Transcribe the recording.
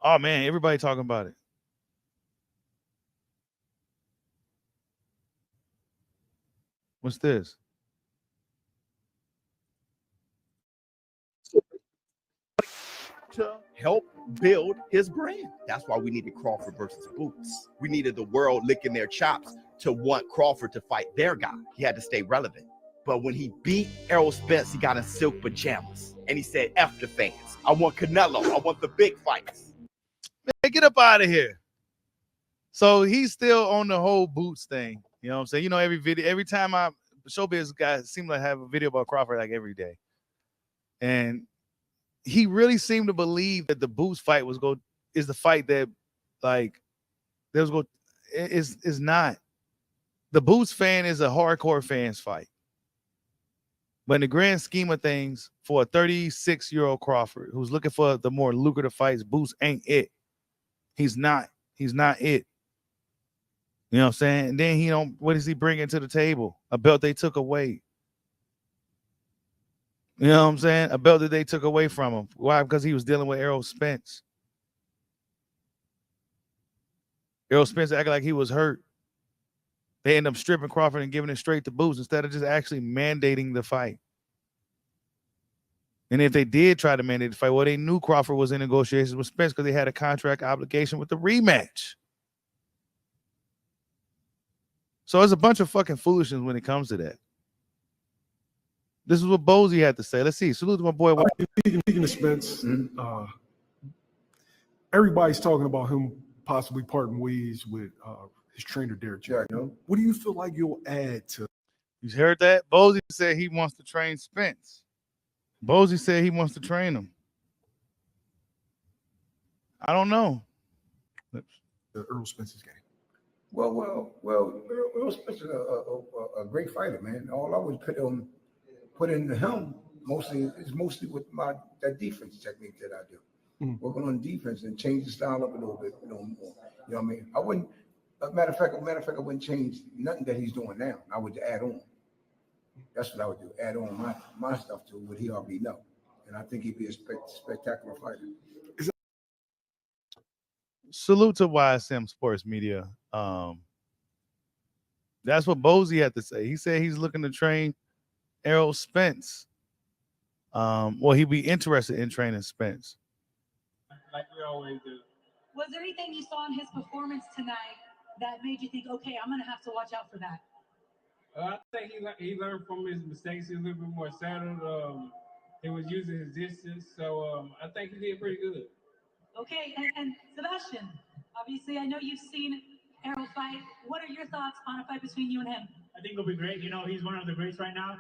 Oh man, everybody talking about it. What's this? To help build his brand. That's why we needed Crawford versus Boots. We needed the world licking their chops to want Crawford to fight their guy. He had to stay relevant. But when he beat Errol Spence, he got in silk pajamas. And he said, F the fans. I want Canelo. I want the big fights. Man, get up out of here. So he's still on the whole Boots thing. You know what I'm saying? You know, every time Showbiz guys seem like have a video about Crawford like every day. And he really seemed to believe that the Boots fight is the fight that like is not. The Boots fan is a hardcore fans fight. But in the grand scheme of things, for a 36-year-old Crawford who's looking for the more lucrative fights, Boots ain't it. He's not. He's not it. You know what I'm saying? And then what does he bring to the table? A belt they took away. You know what I'm saying? A belt that they took away from him. Why? Because he was dealing with Errol Spence. Errol Spence acted like he was hurt. They end up stripping Crawford and giving it straight to Boots instead of just actually mandating the fight. And if they did try to mandate the fight, well, they knew Crawford was in negotiations with Spence because they had a contract obligation with the rematch. So it's a bunch of fucking foolishness when it comes to that. This is what Bozy had to say. Let's see. Salute to my boy. Speaking of Spence, everybody's talking about him possibly parting ways with his trainer, Derek Jack. What do you feel like you'll add to? You heard that? Bozy said he wants to train Spence. Bozy said he wants to train him. I don't know. Errol Spence's game. Well, Errol Spence is a great fighter, man. All I would put into him mostly with that defense technique that I do. Working on defense and change the style up a little bit, more. You know what I mean? I wouldn't. Matter of fact, I wouldn't change nothing that he's doing now. I would add on. That's what I would do. Add on my stuff to what he already know, and I think he'd be a spectacular fighter. Salute to YSM Sports Media. That's what Bozy had to say. He said he's looking to train Errol Spence. Well, he'd be interested in training Spence. Like we always do. Was there anything you saw in his performance tonight that made you think, okay, I'm going to have to watch out for that? I think he learned from his mistakes. He was a little bit more settled. He was using his distance. So I think he did pretty good. Okay, and Sebastian, obviously I know you've seen Errol fight. What are your thoughts on a fight between you and him? I think it'll be great. You know, he's one of the greats right now.